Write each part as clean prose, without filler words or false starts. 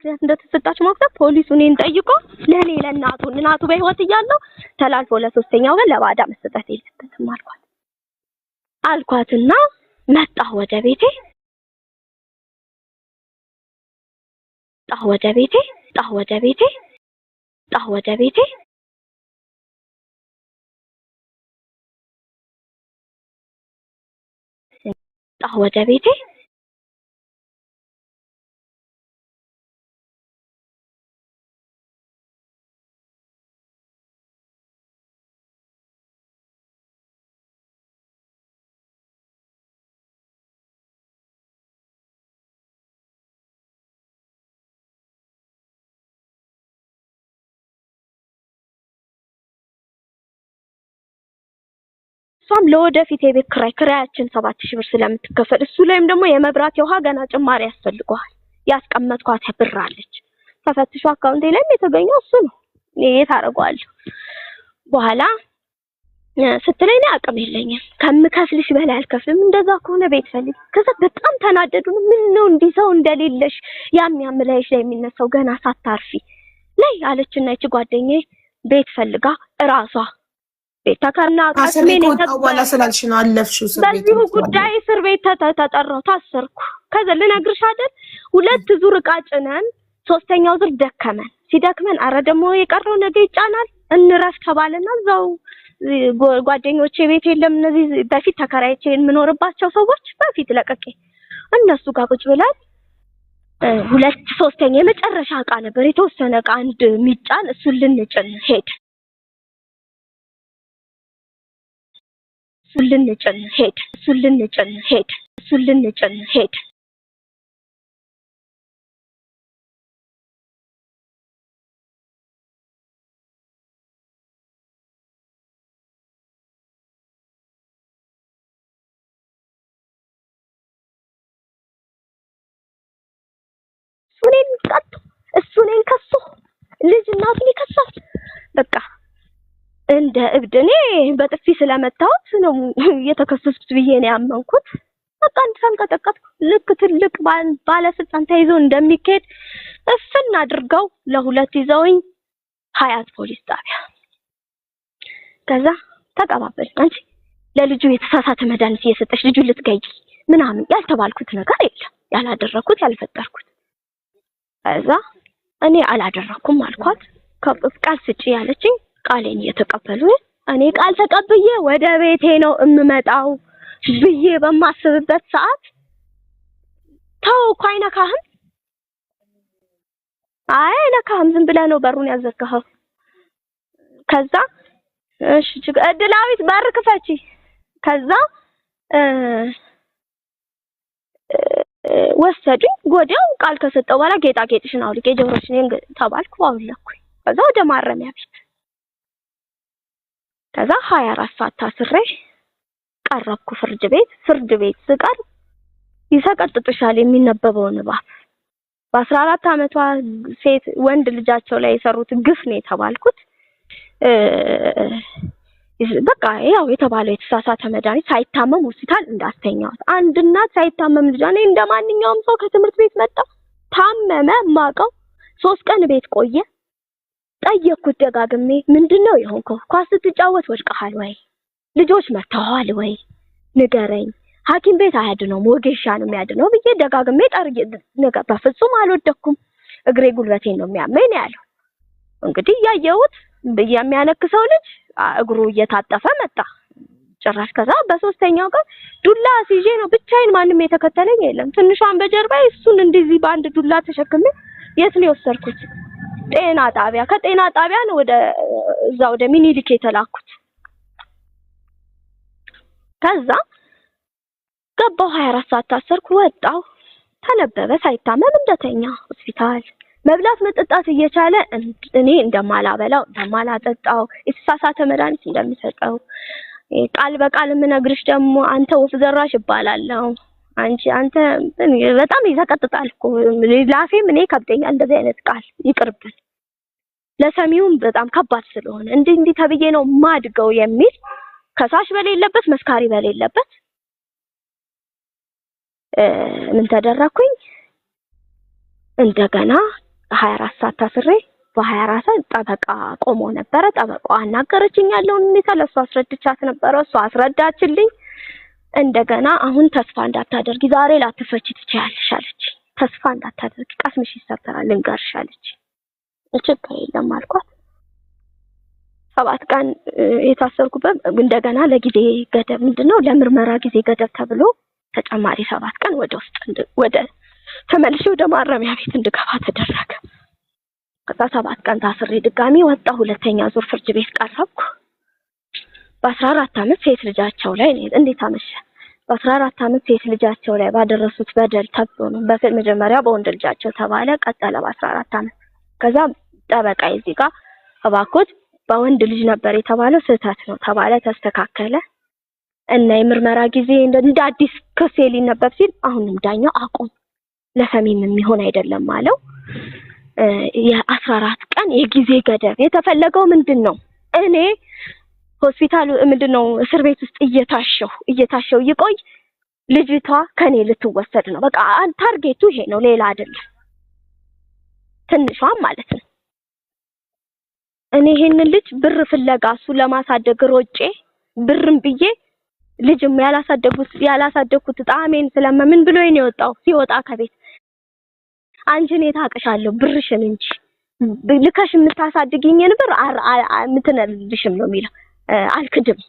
እንደተሰጣች ማክታ ፖሊሱ እኔን ጠይቆ ለኔ ለናቱ በህይወት እያለው ተላልፎ ለሶስተኛው ወገን ለባዳ መስጠት የለበትም አልኳትና መጣሁ ወደ ቤቴ ሷም ለወደፊት የቤት ክራያችን 7000 ብር ስለምትከፈል እሱ ላይም ደግሞ የመብራት የውሃ ገና ጭማሪ ያስፈልገዋል ያስቀመጥኳት ብር አለች ተፈትሾ አካውንቴ ላይ የተገኘው እሱ ነው የታረጋለሁ በኋላ ስትለኝ አቅም የለኝም ከምከፍልሽ በላይ አልከፍልም እንደዛ ከሆነ ቤት ፈልጊ ከዛ በጣም ተናደዱ ምን ነው እንዲህ ሰው እንደሌለሽ ያሚያምላይሽ ላይ የሚነሳው ገና ሳታርፊ ላይ አለችና እቺ ጓደኛዬ ቤት ፈልጋ ራሷ ቤታካና አስሜን ተጣዋላ ስላልሽ ነው አለፍሽው እስር ቤት በዚህ ጉዳይ እስር ቤት ተጠራው ታሰርኩ ከዛ ልነግርሽ አይደል ሁለት ዙር ዕቃ ጭነን ሶስተኛው ዙር ደከመን ሲደክመን አረ ደግሞ የቀረው ነገ ይጫናል እንረፍ ተባለና እዛው ጓደኞቼ ቤት የለም እነዚህ በፊት ተከራይቼ የምኖርባቸው ሰዎች በፊት ለቀቄ እነሱ ጋር ቁጭ ብለን ሁለት ሶስተኛ የመጨረሻ ዕቃ ነበር የተወሰነ ዕቃ አንድ ሚጫን እሱን ልንጭን ሄድ ሱልንጭን ሄድ እሱኔን ከሱ ልጅ እናቱን ይከሳል በቃ እንደ እብድኔ በጥፊ ስለመታሁት ነው የተከሰስኩት ብዬ ነው ያመንኩት በቃ እንተንቀጠቀጥኩ ልክ ትልቅ ባለስልጣን ተይዞ እንደሚካሄድ እፍን አድርገው ለሁለት ይዘውኝ ሀያት ፖሊስ ጣቢያ ከዛ ተቀባበል አንቺ ለልጁ የተሳሳተ መድኃኒት እየሰጠሽ ልጁ ልትገይ ምናምን ያልተባልኩት ነገር የለም ያላደረኩት ያልፈጠርኩት ከዛ እኔ አላደረኩም አልኳት ቃል ስጪ ያለችኝ ቃሌን እየተቀበሉ እኔ ቃል ተቀብዬ ወደ ቤቴ ነው እምመጣው ብዬ በማስብበት ሰዓት ተው አይነካህም አይነካህም ዝም ብለህ ነው በሩን ያዘጋኸው ከዛ እሺ እድላዊት በር ክፈቺ ከዛ ወሰዱኝ ወዲያው ቃል ከሰጠው በኋላ ጌጣጌጥሽን አውልቄ ጆሮሽን ተባልኩ አውለኩኝ ከዛ ወደ ማረሚያ ቤት ከዛ 24 ሰዓት ታስሬ ቀረብኩ ፍርድ ቤት ስቀር ይሰቀጥጥሻል የሚነበበው ንባብ በ14 አመቷ ሴት ወንድ ልጃቸው ላይ የሰሩት ግፍ ነው የተባልኩት በቃ ያው የተባለው የተሳሳተ መድኃኒት ሳይታመም ሆስፒታል እንዳስተኛሁት አንድ እናት ሳይታመም ልጅ እኔ እንደማንኛውም ሰው ከትምህርት ቤት መጣ ታመመ ማቀው 3 ቀን ቤት ቆየ ጠየቅኩት ደጋግሜ ምንድነው የሆንከው ኳስ ስትጫወት ወድቀሃል ወይ ልጆች መተዋል ወይ ንገረኝ ሐኪም ቤት አያድነው ወጌሻ ነው የሚያድነው ብዬ ደጋግሜ ጠርዬ ነገር በፍጹም አልወደኩም እግሬ ጉልበቴን ነው የሚያመኝ ያለው እንግዲህ ያየሁት የሚያነክሰው ልጅ እግሩ እየታጠፈ መጣ ጭራሽ ከዛ በሶስተኛው ቀን ዱላ ሲጄ ነው ብቻዬን ማንም የተከተለኝ የለም ትንሿን በጀርባዬ እሱን እንደዚህ በአንድ ዱላ ተሸክሜ የት ነው የወሰድኩት ጤና ጣቢያ ከጤና ጣቢያ ነው ወደ ሚኒሊክ የተላኩት ከዛ ገባሁ 24 ሰዓት ታሰርኩ ወጣሁ ተነበበ ሳይታመም እንደተኛ ሆስፒታል መብላት መጠጣት እየቻለ እኔ እንደማላበላው እንደማላጠጣው የተሳሳተ መድኃኒት እንደምሰጠው ቃል በቃል ምነግርሽ ደግሞ አንተ ወፍ ዘራሽ ይባላልው አንተ በጣም ይዘቀጥጣል እኮ ላፌም እኔ ከብደኛል እንደዚህ አይነት ቃል ይቅርብን ለሰሚውም በጣም ከባድ ስለሆነ እንዲህ ተብዬ ነው ማድገው የሚል ከሳሽ በሌለበት መስካሪ በሌለበት ምን ተደረኩኝ እንደገና 24 ሰዓት ታስሬ በ24 ሰዓት ጠበቃ ቆሞ ነበረ። ጠበቃዋ አናገረችኝ ያለውን ሁኔታ ለሷ አስረድቻት ነበረ። እሷ አስረዳችልኝ። እንደገና አሁን ተስፋ እንዳታደርጊ ዛሬ ላትፈቺ ትችያለሽ አለች። ተስፋ እንዳታደርጊ ቀስምሽ ይሰበራል ልንገርሽ አለች። ችግር የለም አልኳት። 7 ቀን የታሰርኩበት እንደገና ለጊዜ ገደብ ምንድነው ለምርመራ ጊዜ ገደብ ተብሎ ተጨማሪ 7 ቀን ወደ ውስጥ ወደ ተመልሼ ወደ ማረሚያ ቤት እንድገባ ተደረገ። ከዛ 7 ቀን ታስሬ ድጋሚ ወጣ። ሁለተኛ ዙር ፍርድ ቤት ቀረብኩ። በ14 ዓመት ሴት ልጃቸው ላይ እንዴት አመሸ በ14 ዓመት ሴት ልጃቸው ላይ ባደረሱት በደል ተብሎ ነው። በመጀመሪያ በወንድ ልጃቸው ተባለ። ቀጠለ በ14 ዓመት። ከዛ ጠበቃ እዚህ ጋር እባክዎት በወንድ ልጅ ነበር የተባለው ስህተት ነው ተባለ። ተስተካከለ እና የምርመራ ጊዜ እንደ አዲስ ክስ ሊነበብ ሲል አሁንም ዳኛው አቁም ለሰሚም የሚሆን አይደለም አለው። የ14 ቀን የጊዜ ገደብ የተፈለገው ምንድነው? እኔ ሆስፒታሉ ምንድነው እስር ቤት ውስጥ እየታሸው ይቆይ ልጅቷ ከኔ ልትወሰድ ነው። በቃ ታርጌቱ ይሄ ነው፣ ሌላ አይደለም። ትንሿም ማለት ነው። እኔ ይሄንን ልጅ ብር ፍለጋ እሱ ለማሳደግ ሮጬ ብርም ብዬ ልጅም ያላሳደግኩት ጣሜን ስለምን ብሎኝ ነው የወጣው። ሲወጣ ከቤት አንቺን የታቀሻለሁ ብርሽን እንጂ ልከሽ የምታሳድጊኝን ብር ምትነልሽም ነው የሚለው። አልክድም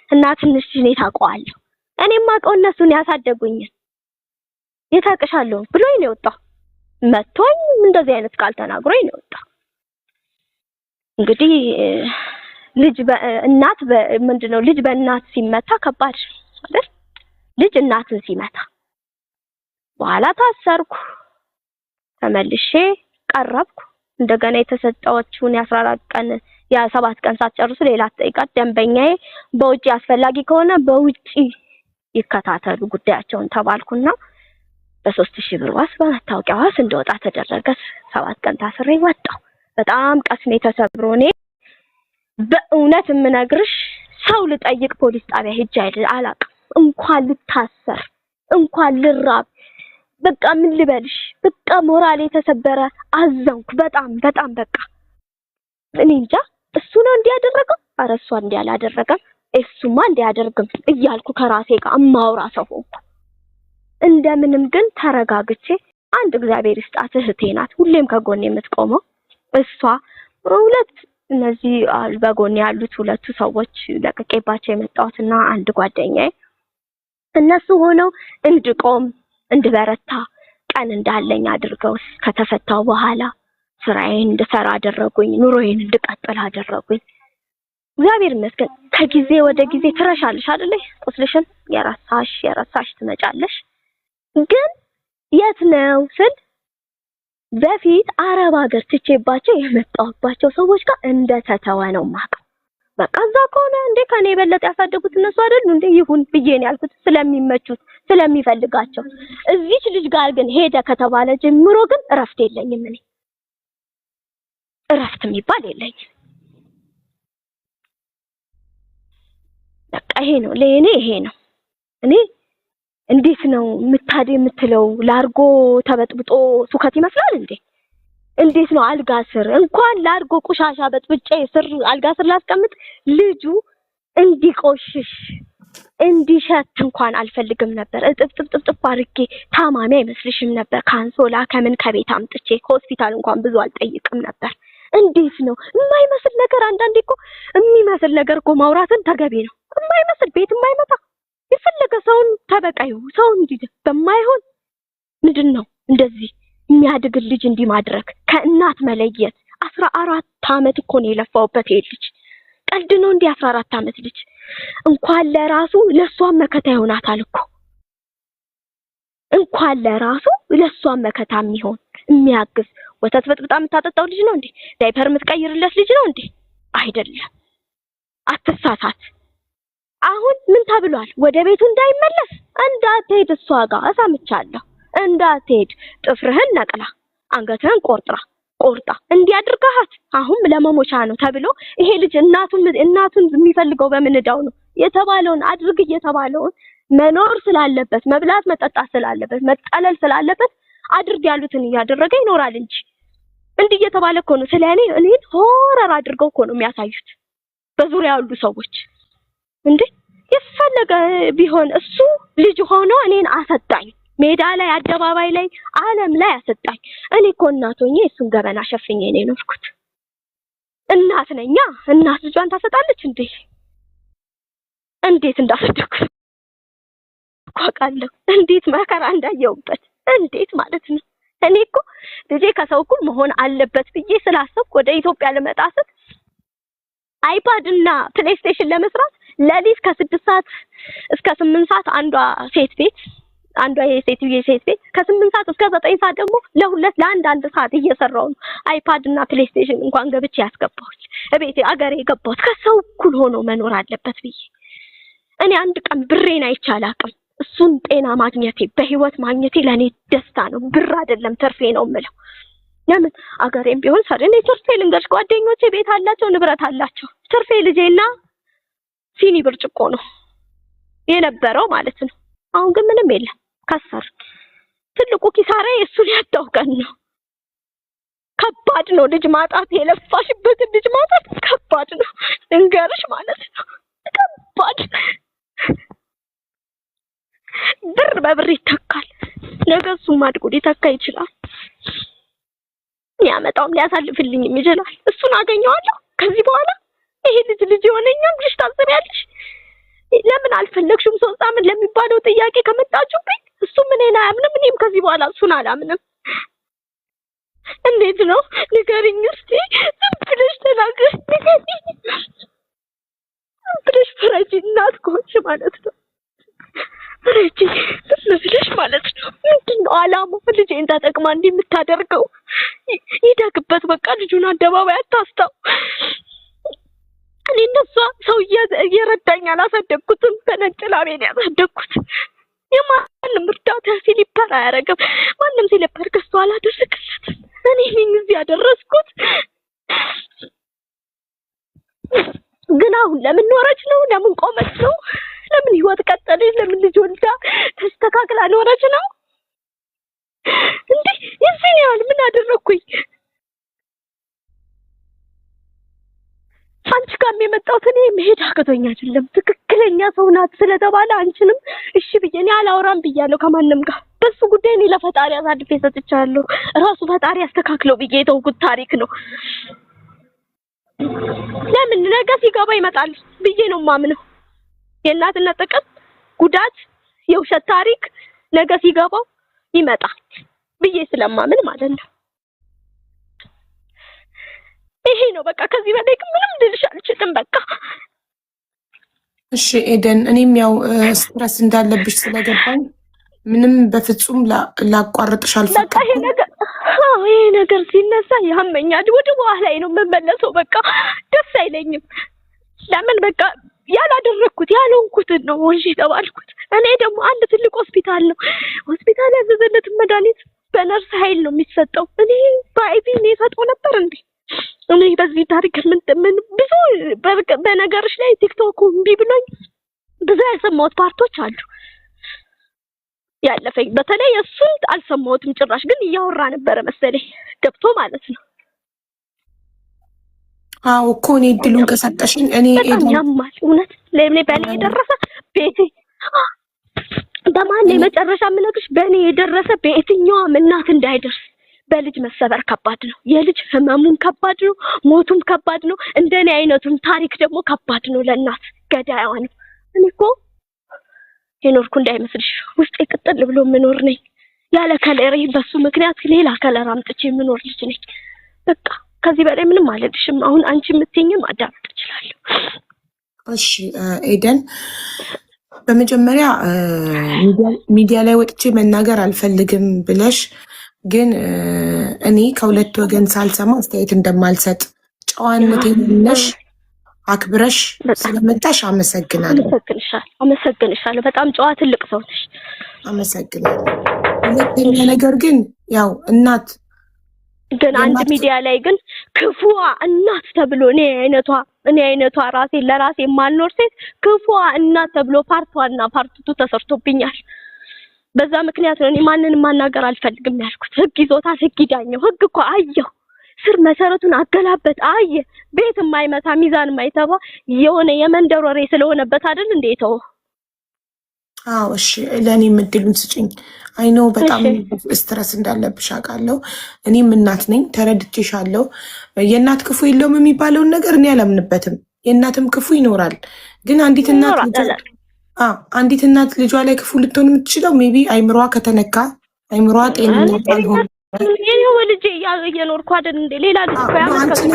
እና ትንሽ እኔ ታውቀዋለሁ። እኔም አውቀው እነሱን ያሳደጉኝን የታቀሻለሁ ብሎኝ ነው የወጣው። መጥቶኝ እንደዚህ አይነት ቃል ተናግሮኝ ነው የወጣው። እንግዲህ ልጅ በእናት ምንድነው ልጅ በእናት ሲመታ ከባድ አይደል? ልጅ እናትን ሲመታ በኋላ ታሰርኩ። ተመልሼ ቀረብኩ። እንደገና የተሰጠችውን የ7 ቀን ሳትጨርሱ ሌላ ተጠይቃት ደንበኛዬ በውጪ አስፈላጊ ከሆነ በውጪ ይከታተሉ ጉዳያቸውን ተባልኩና በ3000 ብር ዋስ በመታወቂያ ዋስ እንደወጣ ተደረገ። 7 ቀን ታስሬ ወጣሁ። በጣም ቀስሜ ተሰብሮ እኔ በእውነት የምነግርሽ ሰው ልጠይቅ ፖሊስ ጣቢያ ሄጄ አላውቅም። እንኳን ልታሰር እንኳን ልራብ በቃ ምን ልበልሽ፣ በቃ ሞራሌ ተሰበረ። አዘንኩ በጣም በጣም በቃ እኔ እንጃ። እሱ ነው እንዲያደረገው ኧረ እሷ እንዲያላደረገም እሱማ እንዲያደርግም እያልኩ ከራሴ ጋር ማውራ ሰው ሆንኩ። እንደምንም ግን ተረጋግቼ አንድ እግዚአብሔር ይስጣት እህቴ ናት ሁሌም ከጎኔ የምትቆመው እሷ። ሁለት እነዚህ በጎኔ ያሉት ሁለቱ ሰዎች ለቀቄባቸው የመጣሁትና አንድ ጓደኛዬ እነሱ ሆነው እንድቆም እንድበረታ ቀን እንዳለኝ አድርገው ከተፈታው በኋላ ስራዬን እንድሰራ አደረጉኝ። ኑሮዬን እንድቀጥል አደረጉኝ። እግዚአብሔር ይመስገን። ከጊዜ ወደ ጊዜ ትረሻለሽ አይደል? ቁስልሽን የረሳሽ ትመጫለሽ። ግን የት ነው ስል በፊት አረብ ሀገር ትቼባቸው የመጣሁባቸው ሰዎች ጋር እንደተተወ ነው የማውቀው። በቃ እዛ ከሆነ እንዴ ከኔ የበለጠ ያሳደጉት እነሱ አይደሉ እንዴ? ይሁን ብዬ ነው ያልኩት፣ ስለሚመቹት ስለሚፈልጋቸው። እዚች ልጅ ጋር ግን ሄደ ከተባለ ጀምሮ ግን እረፍት የለኝም። እኔ እረፍት የሚባል የለኝም። በቃ ይሄ ነው ለእኔ ይሄ ነው። እኔ እንዴት ነው የምትለው ላርጎ ተበጥብጦ ሱከት ይመስላል እንዴ? እንዴት ነው አልጋ ስር እንኳን ላርጎ ቆሻሻ በጥብጬ ስር አልጋ ስር ላስቀምጥ ልጁ እንዲቆሽሽ እንዲሸት እንኳን አልፈልግም ነበር። እጥብጥብጥብ አድርጌ ታማሚ አይመስልሽም ነበር። ካንሶላ ከምን ከቤት አምጥቼ ሆስፒታል እንኳን ብዙ አልጠይቅም ነበር። እንዴት ነው የማይመስል ነገር? አንዳንዴ እኮ የሚመስል ነገር እኮ ማውራትን ተገቢ ነው። የማይመስል ቤት የማይመጣ የፈለገ ሰውን ተበቃዩ ሰው እንዲህ በማይሆን ምንድነው እንደዚህ የሚያድግ ልጅ እንዲህ ማድረግ ከእናት መለየት 14 ዓመት እኮ ነው የለፋውበት ይሄ ልጅ። ቀልድ ነው እንዴ? 14 ዓመት ልጅ እንኳን ለራሱ ለሷም መከታ ይሆናታል እኮ። እንኳን ለራሱ ለሷም መከታ የሚሆን የሚያግዝ ወተት በጥብጣ የምታጠጣው ልጅ ነው እንዴ? ዳይፐር የምትቀይርለት ልጅ ነው እንዴ? አይደለም። አትሳሳት። አሁን ምን ተብሏል? ወደ ቤቱ እንዳይመለስ እንዳትሄድ እሷ ጋር እሰምቻለሁ። እንዳትሄድ ጥፍርህን ነቅላ አንገትህን ቆርጣ እንዲያድርጋት አሁን ለመሞቻ ነው ተብሎ ይሄ ልጅ እናቱን የሚፈልገው በምንዳው ነው የተባለውን አድርግ እየተባለውን መኖር ስላለበት መብላት መጠጣት ስላለበት መጠለል ስላለበት አድርግ ያሉትን እያደረገ ይኖራል እንጂ እንዲህ እየተባለ እኮ ነው ስለኔ እኔን ሆረር አድርገው እኮ ነው የሚያሳዩት በዙሪያ ያሉ ሰዎች። እንዴ የፈለገ ቢሆን እሱ ልጅ ሆኖ እኔን አሰጣኝ፣ ሜዳ ላይ አደባባይ ላይ ዓለም ላይ አሰጣኝ። እኔ እኮ እናት ሆኜ እሱን ገበና ሸፍኜ ነው የኖርኩት። እናት ነኛ። እናት ልጇን ታሰጣለች እንዴ? እንዴት እንዳሰደኩት አውቃለሁ። እንዴት መከራ እንዳየሁበት እንዴት ማለት ነው። እኔ እኮ ልጄ ከሰው እኩል መሆን አለበት ብዬ ስላሰብኩ ወደ ኢትዮጵያ ልመጣ ስል አይፓድ እና ፕሌይስቴሽን ለመስራት ለሊት ከ6 ሰዓት እስከ 8 ሰዓት አንዷ የሴት ቤት ከ8 ሰዓት እስከ 9 ሰዓት ደግሞ ለአንድ ሰዓት እየሰራው ነው አይፓድ እና ፕሌይስቴሽን እንኳን ገብቼ ያስገባሁት እቤቴ አገሬ የገባሁት ከሰው እኩል ሆኖ መኖር አለበት ብዬ። እኔ አንድ ቀን ብሬን አይቻላቅም። እሱን ጤና ማግኘቴ በህይወት ማግኘቴ ለኔ ደስታ ነው፣ ብር አይደለም ትርፌ ነው የምለው። ለምን አገሬም ቢሆን ሰረኔ ትርፌ ልንገርሽ፣ ጓደኞቼ ቤት አላቸው፣ ንብረት አላቸው። ትርፌ ልጄና ሲኒ ብርጭቆ ነው የነበረው ማለት ነው። አሁን ግን ምንም የለም፣ ከሰር። ትልቁ ኪሳራ እሱን ያጣው ቀን ነው። ከባድ ነው ልጅ ማጣት፣ የለፋሽበት ልጅ ማጣት ከባድ ነው ልንገርሽ ማለት ነው። ከባድ ብር በብር ይተካል። ነገ እሱም አድጎ ሊተካ ይችላል። ያመጣውም ሊያሳልፍልኝም ይችላል። እሱን አገኘዋለሁ። ከዚህ በኋላ ይሄ ልጅ የሆነኛል ብለሽ ታስቢያለሽ? ለምን አልፈለግሽም? 3 ዓመት ለሚባለው ጥያቄ ከመጣችሁብኝ እሱ እኔን አያምንም፣ እኔም ከዚህ በኋላ እሱን አላምንም። እንዴት ነው ንገሪኝ እስቲ። ዝም ብለሽ ተናገሪ፣ ዝም ብለሽ ፍረጂ። እናት ከሆንሽ ማለት ነው ፍረጂ፣ ዝም ብለሽ ማለት ነው። ምንድን ነው ዓላማው? ልጄን ተጠቅማ እንዲህ የምታደርገው? ይደግበት በቃ። ልጁን አደባባይ አታስታው። እኔ እንደሷ ሰው እየረዳኝ አላሳደግኩትም። በነጭ ላቤን ያሳደግኩት። የማንም እርዳታ ሲሊፐር አያደርግም። ማንም ሲሊፐር ገዝቶ አላደረግለትም። እኔ ነኝ እዚህ ያደረስኩት። ግን አሁን ለምን ኖረች ነው? ለምን ቆመች ነው? ለምን ህይወት ቀጠለች? ለምን ልጅ ወልዳ ተስተካክላ ኖረች ነው? እንዴ የዚህ ያህል ምን አደረኩኝ? አንቺ ጋር የመጣሁት እኔ መሄድ አቅቶኝ አይደለም። ትክክለኛ ሰው ናት ስለተባለ አንቺንም እሺ ብዬ እኔ አላወራም ብያለሁ ከማንም ጋር። በሱ ጉዳይ እኔ ለፈጣሪ አሳልፌ ሰጥቻለሁ። ራሱ ፈጣሪ ያስተካክለው ብዬ የተውኩት ታሪክ ነው። ለምን ነገ ሲገባ ይመጣል ብዬ ነው የማምነው። የእናትነት ጥቅም ጉዳት፣ የውሸት ታሪክ ነገ ሲገባው ይመጣል ብዬ ስለማምን ማለት ነው። ይሄ ነው በቃ። ከዚህ በላይ ምንም ልልሽ አልችልም በቃ። እሺ ኤደን፣ እኔም ያው ስትረስ እንዳለብሽ ስለገባኝ ምንም በፍጹም ላቋርጥሽ አልፈቀድኩም። ይሄ ነገር ሲነሳ ያመኛል። ወደ በኋላ ነው የምመለሰው። በቃ ደስ አይለኝም። ለምን በቃ ያላደረኩት ያልሆንኩትን ነው ወንጂ ተባልኩት። እኔ ደግሞ አንድ ትልቅ ሆስፒታል ነው ያዘዘለት መድኃኒት በነርስ ኃይል ነው የሚሰጠው። እኔ በአይቪ ነው የሰጠው ነበር እንዴ? እኔ በዚህ ታሪክ ምን ብዙ በነገርሽ ላይ ቲክቶክ እምቢ ብሎኝ ብዙ ያልሰማሁት ፓርቶች አሉ ያለፈኝ። በተለይ እሱን አልሰማሁትም ጭራሽ፣ ግን እያወራ ነበረ መሰለኝ ገብቶ ማለት ነው። አዎ እኮ እኔ እድሉን ከሰጠሽኝ እኔ ያማል እውነት ለኔ በኔ የደረሰ ቤቴ በማን የመጨረሻ የምነግርሽ በኔ የደረሰ በየትኛውም እናት እንዳይደርስ። በልጅ መሰበር ከባድ ነው። የልጅ ህመሙም ከባድ ነው፣ ሞቱም ከባድ ነው። እንደኔ አይነቱን ታሪክ ደግሞ ከባድ ነው ለእናት ገዳይዋ ነው። እኔ እኮ የኖርኩ እንዳይመስልሽ ውስጤ ቅጥል ብሎ የምኖር ነኝ። ያለ ከለሬ በሱ ምክንያት ሌላ ከለር አምጥቼ የምኖር ልጅ ነኝ። በቃ ከዚህ በላይ ምንም አልልሽም። አሁን አንቺ የምትይኝም አዳምጥ እችላለሁ። እሺ ኤደን፣ በመጀመሪያ ሚዲያ ላይ ወጥቼ መናገር አልፈልግም ብለሽ ግን እኔ ከሁለት ወገን ሳልሰማ አስተያየት እንደማልሰጥ ጨዋነቴን ነሽ አክብረሽ ስለመጣሽ አመሰግናለሁ። አመሰግንሻለሁ። በጣም ጨዋ ትልቅ ሰው ነሽ። አመሰግናለሁ። ሁለተኛ ነገር ግን ያው እናት ግን አንድ ሚዲያ ላይ ግን ክፉዋ እናት ተብሎ እኔ አይነቷ ራሴ ለራሴ የማልኖር ሴት ክፉዋ እናት ተብሎ ፓርት 1 እና ፓርት 2 ተሰርቶብኛል። በዛ ምክንያት ነው እኔ ማንንም ማናገር አልፈልግም ያልኩት። ህግ ይዞታል፣ ህግ ይዳኘው። ህግ እኮ አየሁ ስር መሰረቱን አገላበት። አየ ቤት የማይመታ ሚዛን የማይተባ የሆነ የመንደር ወሬ ስለሆነበት አይደል እንዴ ተው። አዎ እሺ፣ ለእኔ እድሉን ስጭኝ። አይኖ በጣም ስትረስ እንዳለብሽ አውቃለሁ። እኔም እናት ነኝ፣ ተረድቼሻለሁ። የእናት ክፉ የለውም የሚባለውን ነገር እኔ አላምንበትም። የእናትም ክፉ ይኖራል። ግን አንዲት እናት ልጇ ላይ ክፉ ልትሆን የምትችለው ሜቢ አይምሯ ከተነካ፣ አይምሯ ጤነኛ ካልሆነ የኔው ልጅ እየኖርኩ አይደል እንዴ ሌላ ልጅ አንቺን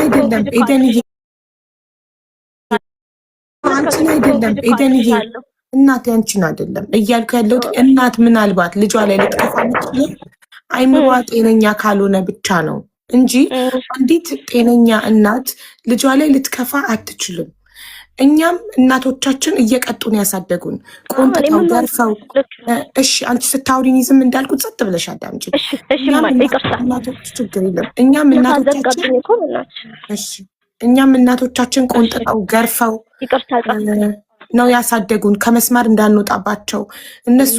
አይደለም ኤደንዬ እናት ያንቺን አይደለም እያልኩ ያለሁት። እናት ምናልባት ልጇ ላይ ልትከፋ የምትችለው አይምሯ ጤነኛ ካልሆነ ብቻ ነው እንጂ አንዲት ጤነኛ እናት ልጇ ላይ ልትከፋ አትችልም። እኛም እናቶቻችን እየቀጡን ያሳደጉን ቆንጥጠው ገርፈው። እሺ አንቺ ስታውሪኝ ዝም እንዳልኩት ጸጥ ብለሽ አዳምጪ። እናቶች ችግር የለም። እኛም እናቶቻችን ቆንጥጠው ገርፈው ነው ያሳደጉን ከመስማር እንዳንወጣባቸው። እነሱ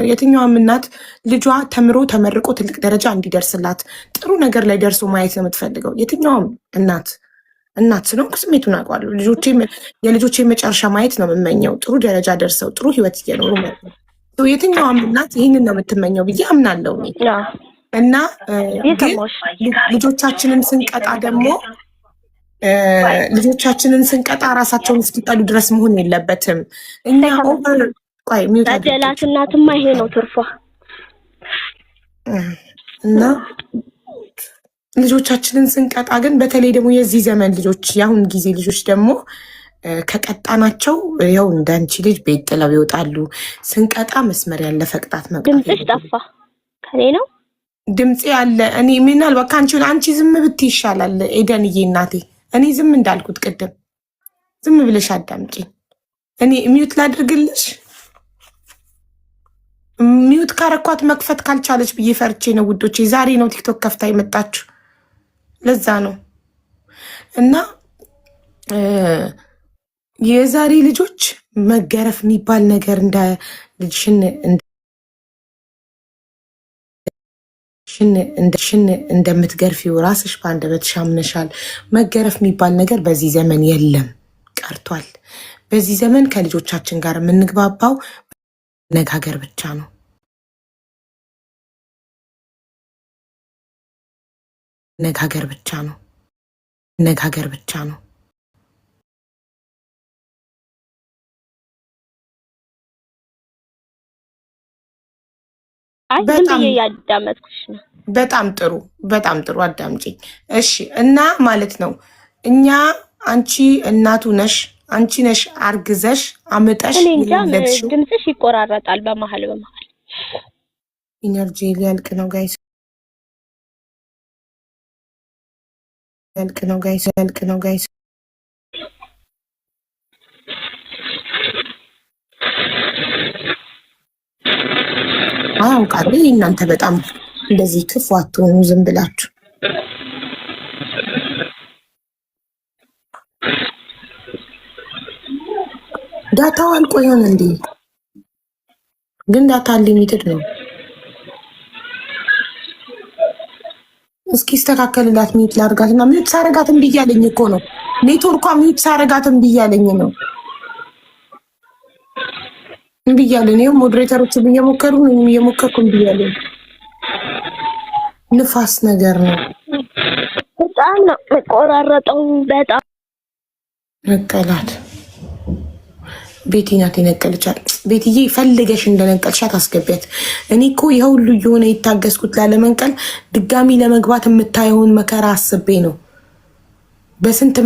የትኛውም እናት ልጇ ተምሮ ተመርቆ ትልቅ ደረጃ እንዲደርስላት ጥሩ ነገር ላይ ደርሶ ማየት ነው የምትፈልገው። የትኛውም እናት ስለሆንኩ ስሜቱን አውቀዋለሁ። የልጆቼ መጨረሻ ማየት ነው የምመኘው፣ ጥሩ ደረጃ ደርሰው ጥሩ ህይወት እየኖሩ ማለት ነው። የትኛውም እናት ይህንን ነው የምትመኘው ብዬ አምናለሁ እና ግን ልጆቻችንን ስንቀጣ ራሳቸውን እስኪጠሉ ድረስ መሆን የለበትም። እኛ በደላት እናትማ ይሄ ነው ትርፏ። እና ልጆቻችንን ስንቀጣ ግን በተለይ ደግሞ የዚህ ዘመን ልጆች፣ የአሁን ጊዜ ልጆች ደግሞ ከቀጣናቸው ይኸው እንዳንቺ ልጅ ቤት ጥለው ይወጣሉ። ስንቀጣ መስመር ያለፈ ቅጣት መቅጣት። ድምፅሽ ጠፋ። ከኔ ነው ድምፄ ያለ። እኔ ምናልባት አንቺ ዝም ብትይ ይሻላል ኤደንዬ እናቴ። እኔ ዝም እንዳልኩት ቅድም ዝም ብለሽ አዳምጪ። እኔ ሚዩት ላድርግልሽ። ሚዩት ካረኳት መክፈት ካልቻለች ብዬ ፈርቼ ነው ውዶቼ። ዛሬ ነው ቲክቶክ ከፍታ የመጣችሁ፣ ለዛ ነው። እና የዛሬ ልጆች መገረፍ የሚባል ነገር እንደ ልጅሽን እንደምትገርፊው ራስሽ በአንደበትሽ አምነሻል። መገረፍ የሚባል ነገር በዚህ ዘመን የለም፣ ቀርቷል። በዚህ ዘመን ከልጆቻችን ጋር የምንግባባው መነጋገር ብቻ ነው። መነጋገር ብቻ ነው። መነጋገር ብቻ ነው። በጣም ጥሩ፣ በጣም ጥሩ። አዳምጪኝ እሺ። እና ማለት ነው እኛ አንቺ እናቱ ነሽ፣ አንቺ ነሽ አርግዘሽ አምጠሽ። ድምፅሽ ይቆራረጣል በመሀል ኢነርጂ ሊያልቅ ነው ጋይስ፣ ያልቅ ነው ጋይስ። አውቃለሁ እናንተ በጣም እንደዚህ ክፉ አትሆኑ ዝም ብላችሁ። ዳታው አልቆ ይሆን እንዴ? ግን ዳታ ሊሚትድ ነው። እስኪ ስተካከልላት ሚዩት ላርጋት እና ሚዩት ሳረጋት እምቢ እያለኝ እኮ ነው። ኔትወርኳ ሚዩት ሳረጋት እምቢ እያለኝ ነው። እምቢ እያለኝ ነው። ሞዴሬተሮች እየሞከሩ ነው፣ እየሞከርኩ እምቢ እያለኝ። ንፋስ ነገር ነው። በጣም ነው ቆራረጠው። በጣም ነቀላት። ቤቲ ናት የነቀልቻት። ቤትዬ ፈልገሽ እንደነቀልሻት አስገቢያት። እኔ እኮ ይኸው ሁሉ እየሆነ የታገስኩት ላለመንቀል ድጋሚ ለመግባት የምታየውን መከራ አስቤ ነው። በስንት